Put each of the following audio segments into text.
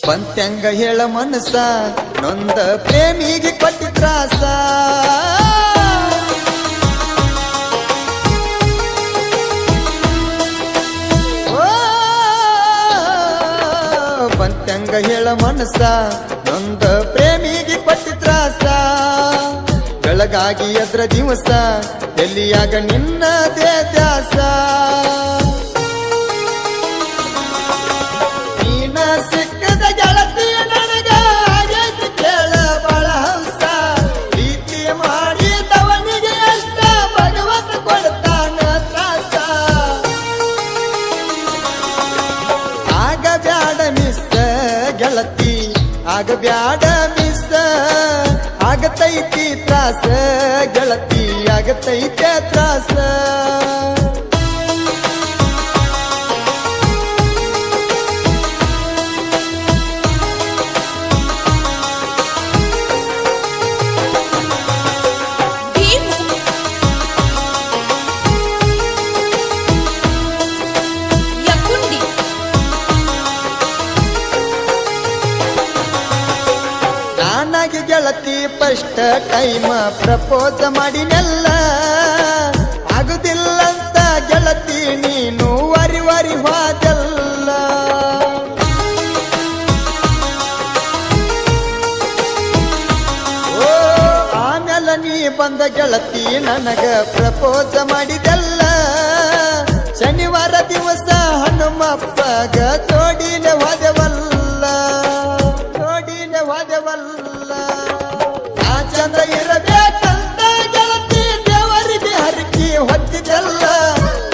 ಪಂತ್ಯಂಗ ಹೇಳ ಮನಸ ನೊಂದ ಪ್ರೇಮಿಗೆ ಕೊಟ್ಟಿ ತ್ರಾಸ ಪಂತ್ಯಂಗ ಹೇಳ ಮನಸ ನೊಂದ ಪ್ರೇಮಿಗೆ ಕೊಟ್ಟಿ ತ್ರಾಸ ಬೆಳಗಾಗಿ ಅದ್ರ ದಿವಸ ಎಲ್ಲಿಯಾಗ ನಿನ್ನದೇ ದ್ಯಾಸ ನೀನ ಸಿಕ್ಕದ ಗೆಳತಿ ನನಗ ಆಗೈತಿ ಕೇಳ ಬಾಳ ಹಂಸ ಪ್ರೀತಿ ಮಾಡಿದವನಿಗೆ ಅಷ್ಟ ಭಗವಂತ ಕೊಡ್ತಾನ ತ್ರಾಸ ಆಗ ಬ್ಯಾಡ ಮಿಸ್ ಗೆಳತಿ ಆಗ ಬ್ಯಾಡ ಮಿಸ್ ಆಗತೈತಿ ತ್ರಾಸ ಗೆಳತಿ ಆಗತೈತೆ ತ್ರಾಸ ಗೆಳತಿ ಫಸ್ಟ್ ಟೈಮ್ ಪ್ರಪೋಸ್ ಮಾಡಿನೆಲ್ಲ ಆಗುದಿಲ್ಲಂತ ಗೆಳತಿ ನೀನು ವರಿ ಹೋದಲ್ಲ ಓ ಆಮೇಲೆ ನೀ ಬಂದ ಗೆಳತಿ ನನಗ ಪ್ರಪೋಸ್ ಮಾಡಿದೆಲ್ಲ ಶನಿವಾರ ದಿವಸ ಹನುಮಪ್ಪಗ ಜೋಡಿಲೆ ಹೋದೆವಲ್ಲ ಚಂದ ಇರಬೇಕಂತ ಗೆಳತಿ ದೇವರಿಗೆ ಹರಕಿ ಹೊತ್ತಿದೆಲ್ಲ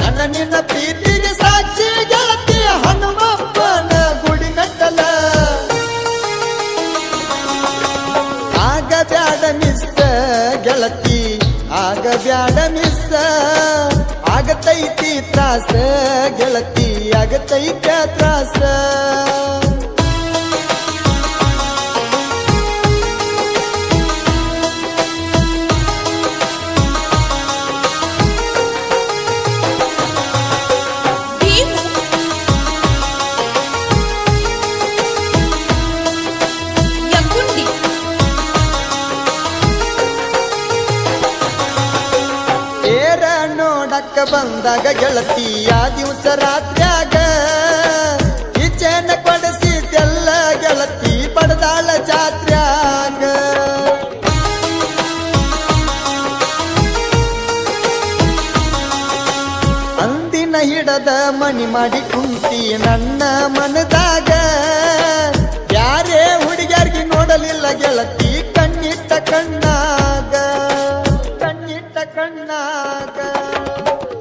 ನನ್ನ ನಿನ್ನ ಪ್ರೀತಿಗೆ ಸಾಕ್ಷಿ ಗೆಳತಿ ಹನುಮಪ್ಪನ ಗುಡಿ ಕಟ್ಟಲ ಆಗ ಬ್ಯಾಡ ಮಿಸ್ ಗೆಳತಿ ಆಗ ಬ್ಯಾಡ ಮಿಸ್ ಆಗತೈತಿ ತ್ರಾಸ ಗೆಳತಿ ಆಗತೈತ ತ್ರಾಸ ಬಂದಾಗ ಗೆಳತಿ ಆ ದಿವಸ ರಾತ್ರ್ಯಾಗ ಈಚೆನ ಕೊಡಿಸಿದ್ದೆಲ್ಲ ಗೆಳತಿ ಬಡದಾಳ ಜಾತ್ರ್ಯಾಗ ಅಂದಿನ ಹಿಡದ ಮಣಿ ಮಾಡಿ ಕುಂತಿ ನನ್ನ ಮನದಾಗ ಯಾರೇ ಹುಡುಗಿಯರ್ಗಿ ನೋಡಲಿಲ್ಲ ಗೆಳತಿ ಕಣ್ಣಿಟ್ಟ ಕಣ್ಣಾಗ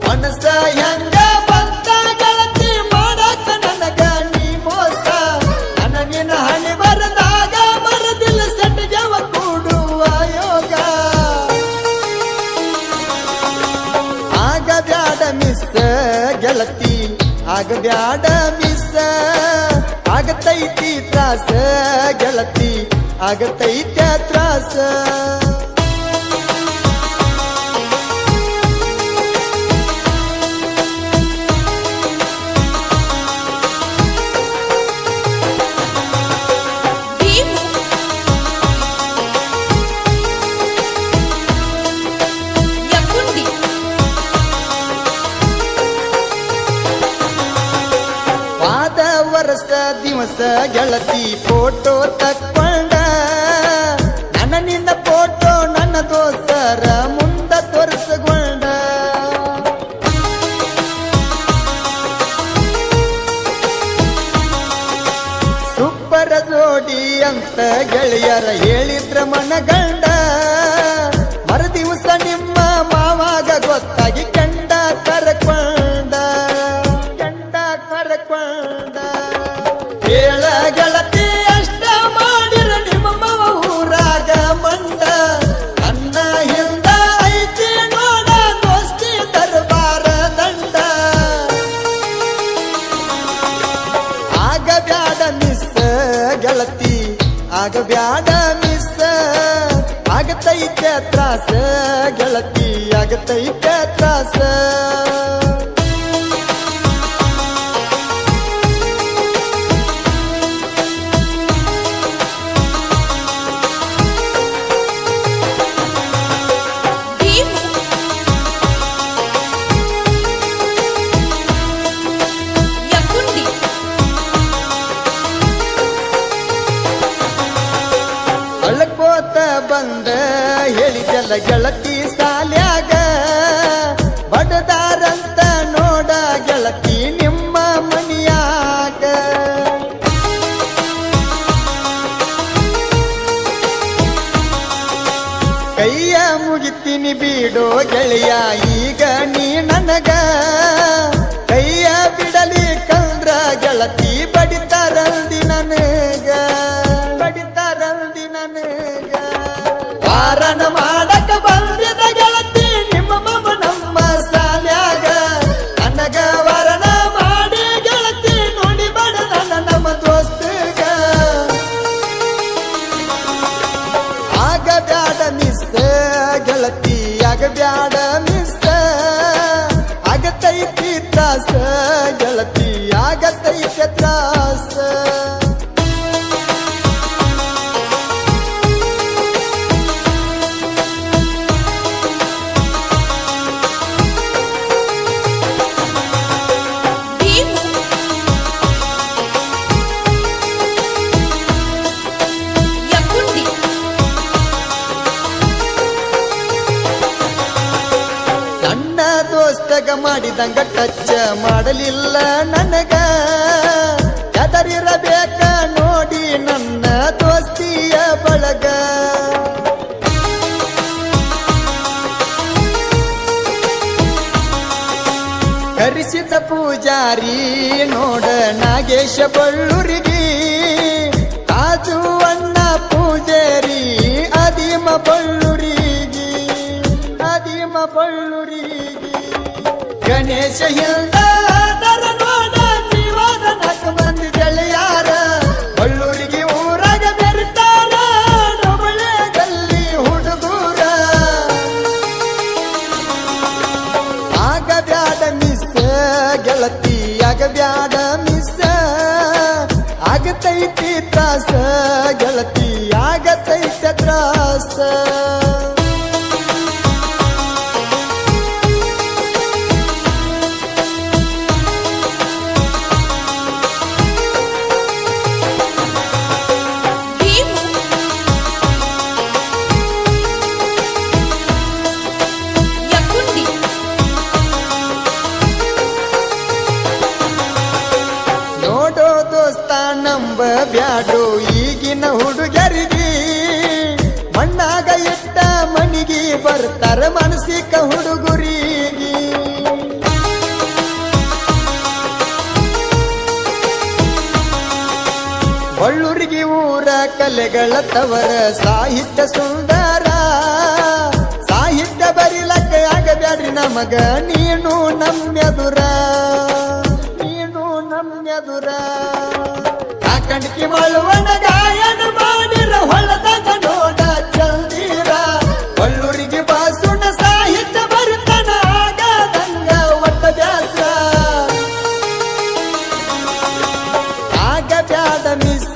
ಮನಸ ಹೆಂಗ ಬಂತ ಗೆಳತಿ ಮಾಡಕ ನನಗ ನೀ ಮೋಸ ನನ್ನ ನಿನ್ನ ಹಣಿ ಬರದಾಗ ಬರದಿಲ್ಲ ಸೆಟ್ಗೆವ ಕೂಡುವ ಯೋಗ ಆಗ ಬ್ಯಾಡ ಮಿಸ್ ಗೆಳತಿ ಆಗ ಬ್ಯಾಡ ಮಿಸ್ ಆಗತೈತಿ ತ್ರಾಸ ಗೆಳತಿ ಆಗತೈತೆ ತ್ರಾಸ ದಿವಸ ಗೆಳತಿ ಫೋಟೋ ತಕ್ಕೊಂಡ ನನ್ನ ನಿನ್ನ ಫೋಟೋ ನನ್ನ ದೋಸ್ತರ ಮುಂದ ತೋರಿಸಗೊಂಡ ಸೂಪರ್ ಜೋಡಿ ಅಂತ ಗೆಳೆಯರ ಹೇಳಿದ್ರ ಮನಗಂಡ ಮರುದಿವಸ ನಿಮ್ಮ ಮಾವಾಗ ಗೊತ್ತಾಗಿ ಕಂಡ ಕರಕೊಂಡ ಹೇಳ ಗೆಳತಿ ಅಷ್ಟ ಮಾಡಿರ ನಿಮ್ಮ ಮವ ಊರಾಗ ಮಂಡ ನನ್ನ ಹಿಂದ ಐತಿ ನೋಡ ದೋಸ್ತಿ ದರ್ಬಾರ ದಂಡ ಆಗ ಬ್ಯಾಡ ಮಿಸ್ ಗೆಳತಿ ಆಗ ಬ್ಯಾಡ ಮಿಸ್ ಆಗತೈತೆ ತ್ರಾಸ ಗೆಳತಿ ಆಗತೈತೆ ತ್ರಾಸ ಬಂದ ಹೇಳಿದೆಲ್ಲ ಗೆಳತಿ ಸಾಲ್ಯಾಗ ಬಡದಾರಂತ ನೋಡ ಗೆಳತಿ ನಿಮ್ಮ ಮನಿಯಾಗ ಕೈಯ ಮುಗಿತೀನಿ ಬೀಡೋ ಗೆಳೆಯ ಈಗ ನೀ ನನಗ ಕೈಯ ಬಿಡಲಿ ಕಂದ್ರ ಗೆಳತಿ ಬಡಿತಾರಂದಿ ನನಗ ಬಡಿತಾರಂದಿ ನನಗ ವಾರನ ಮಾಡಕ ಬಂದಿದ ಗೆಳತಿ ನಿಮ್ಮ ಮಮ್ಮ ನಮ್ಮ ಸಾಲ್ಯಾಗ ನನಗ ವರಣ ಮಾಡಿ ಗೆಳತಿ ನೋಡಿ ಬಡ ನಮ್ಮ ದೋಸ್ತಗ ಆಗ ಬ್ಯಾಡ ಮಿಸ್ ಗೆಳತಿ ಆಗ ಬ್ಯಾಡ ಮಿಸ್ ಆಗತೈತಿ ತ್ರಾಸ ಗೆಳತಿ ಆಗತೈತಿ ತ್ರಾಸ ನನ್ನ ದೋಸ್ತಗ ಮಾಡಿದಂಗ ಟಚ್ ಮಾಡಲಿಲ್ಲ ನನಗ ಎದರಿರಬೇಕ ನೋಡಿ ನನ್ನ ದೋಸ್ತಿಯ ಬಳಗ ಕರೆಸಿದ ಪೂಜಾರಿ ನೋಡ ನಾಗೇಶ ಬಳ್ಳೂರಿಗೆ ಕಾಜು ಅಣ್ಣ ಪೂಜಾರಿ ಅದಿಮ ಬಳ್ಳೂರಿಗೆ ಅದಿಮ ಬಳ್ಳೂರಿಗೆ ಗಣೇಶ ಹಿಲ್ದಾರ ನೋಡ ಜೀವದ ನಾಲ್ಕು ಮಂದಿ ಗೆಳೆಯಾರ ಬಳ್ಳೂರಿಗೆ ಊರಾಗ ಬೆರಿತಾರ ನವಳೆಗಲ್ಲಿ ಹುಡುಗೂರ ಆಗ ಬ್ಯಾಡ ಮಿಸ್ ಗೆಳತಿ ಆಗ ಬ್ಯಾಡ ಮಿಸ್ ಆಗತೈತಿ ತ್ರಾಸ ಗೆಳತಿ ಆಗತೈತಿ ತ್ರಾಸ ನೋಡೋ ದೋಸ್ತ ನಂಬ ಬ್ಯಾಡೋ ಈಗಿನ ಹುಡುಗರಿಗೆ ಮಣ್ಣಾಗ ಇಟ್ಟ ಮನಿಗೆ ಬರ್ತಾರ ಮನಸಿಕ ಹುಡುಗರಿಗೆ ಬಳ್ಳೂರಿಗೆ ಊರ ಕಲೆಗಳ ತವರ ಸಾಹಿತ್ಯ ಸುಂದರ ಸಾಹಿತ್ಯ ಬರಿಲಕ್ಕ ಆಗಬ್ಯಾಡ್ರಿ ನಮಗ ನೀನು ನಮ್ಮೆದುರ ನಮ್ಮೆದುರ ಕಾಕಂಡಿಕಿ ಮಳುವನ ಗಾಯನ ಮಾಡಿರ ಹೊಲದಾಗ ನೋಡ ಚಂದೀರ ಬಳ್ಳೂರಿಗೆ ಬಾಸುಣ ಸಾಹಿತ್ಯ ಬರುತ್ತನ ಆಗದಂಗ ಒಟ್ಟ ಬ್ಯಾಸ ಆಗ ಬ್ಯಾಡ ಮಿಸ್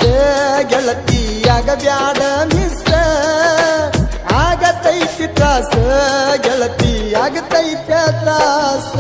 ಗೆಳತಿ ಆಗ ಬ್ಯಾಡ ಮಿಸ್ ಆಗತೈತಿ ತ್ರಾಸ ಗೆಳತಿ ಆಗತೈತಿ ತ್ರಾಸ